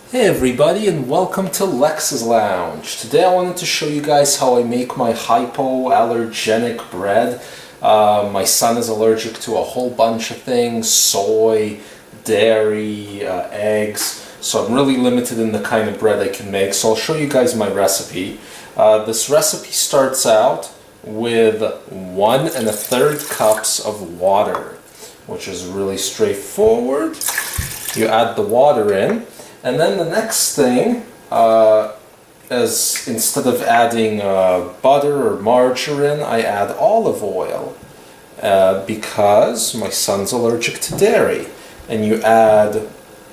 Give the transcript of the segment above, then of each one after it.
Hey everybody, and welcome to Lex's Lounge. Today I wanted to show you guys how I make my hypoallergenic bread. My son is allergic to a whole bunch of things: soy, dairy, eggs. So I'm really limited in the kind of bread I can make. So I'll show you guys my recipe. This recipe starts out with 1 1/3 cups of water, which is really straightforward. You add the water in. And then the next thing is, instead of adding butter or margarine, I add olive oil because my son's allergic to dairy. And you add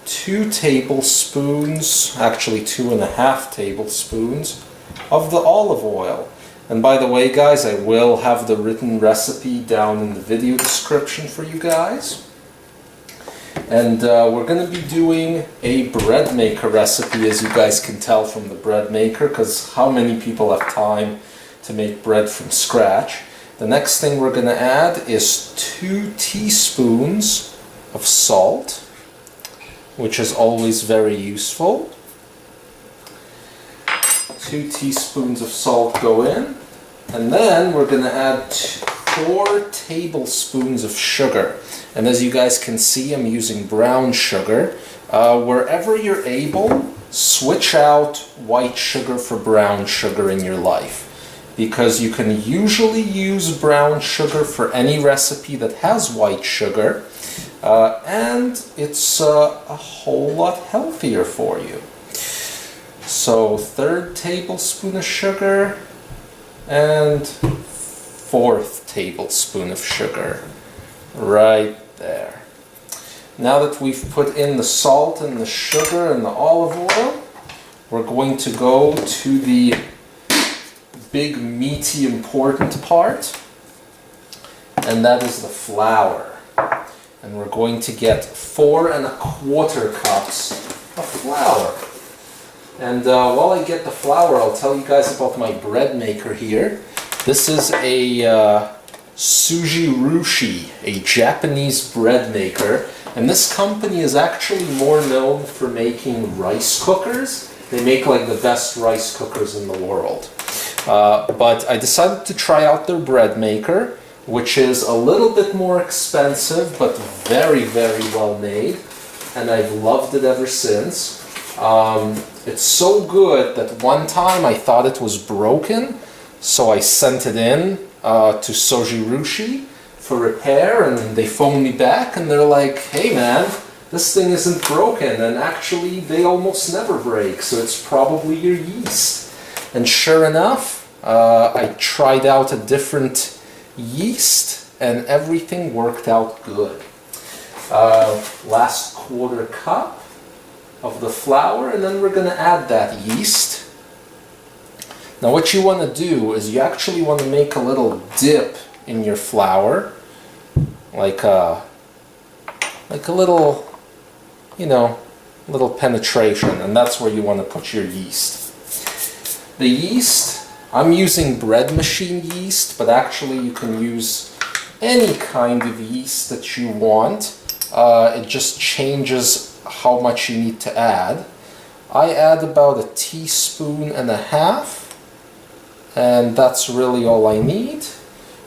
2 tablespoons, actually 2.5 tablespoons of the olive oil. And by the way, guys, I will have the written recipe down in the video description for you guys. And we're going to be doing a bread maker recipe, as you guys can tell from the bread maker, because how many people have time to make bread from scratch? The next thing we're going to add is 2 teaspoons of salt, which is always very useful. 2 teaspoons of salt go in, and then we're going to add 4 tablespoons of sugar. And as you guys can see, I'm using brown sugar. Wherever you're able, switch out white sugar for brown sugar in your life, because you can usually use brown sugar for any recipe that has white sugar, and it's a whole lot healthier for you. So 1/3 tablespoon of sugar and 1/4 tablespoon of sugar right there. Now that we've put in the salt and the sugar and the olive oil, we're going to go to the big, meaty, important part, and that is the flour. And we're going to get 4 1/4 cups of flour. And while I get the flour, I'll tell you guys about my bread maker here. This is a Sujirushi, a Japanese bread maker, and this company is actually more known for making rice cookers. They make like the best rice cookers in the world. But I decided to try out their bread maker, which is a little bit more expensive, but very, very well made, and I've loved it ever since. It's so good that one time I thought it was broken, so I sent it in to Sojirushi for repair, and they phoned me back and they're like, hey man, this thing isn't broken, and actually they almost never break, so it's probably your yeast. And sure enough, I tried out a different yeast and everything worked out good. Last 1/4 cup of the flour, and then we're going to add that yeast. Now what you want to do is you actually want to make a little dip in your flour, like a little, you know, little penetration, and that's where you want to put your yeast. The yeast, I'm using bread machine yeast, but actually you can use any kind of yeast that you want. It just changes how much you need to add. I add about 1.5 teaspoons, and that's really all I need.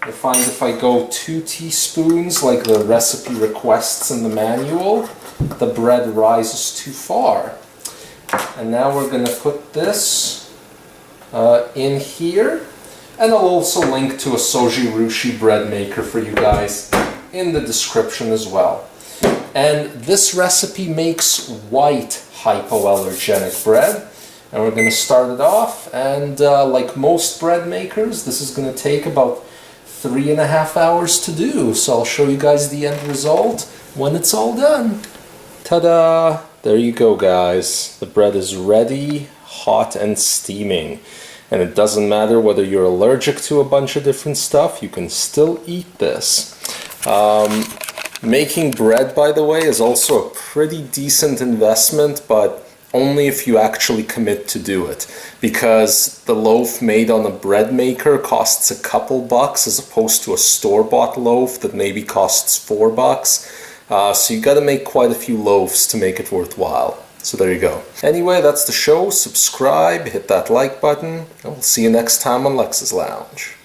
I find if I go 2 teaspoons like the recipe requests in the manual, the bread rises too far. And now we're going to put this in here, and I'll also link to a Sojirushi bread maker for you guys in the description as well. And this recipe makes white hypoallergenic bread. And we're going to start it off, and like most bread makers, this is going to take about 3.5 hours to do. So I'll show you guys the end result when it's all done. Ta-da! There you go, guys. The bread is ready, hot and steaming. And it doesn't matter whether you're allergic to a bunch of different stuff, you can still eat this. Making bread, by the way, is also a pretty decent investment, but only if you actually commit to do it, because the loaf made on a bread maker costs a couple bucks as opposed to a store-bought loaf that maybe costs $4. So you got to make quite a few loaves to make it worthwhile. So there you go. Anyway, that's the show. Subscribe, hit that like button, and we'll see you next time on Lex's Lounge.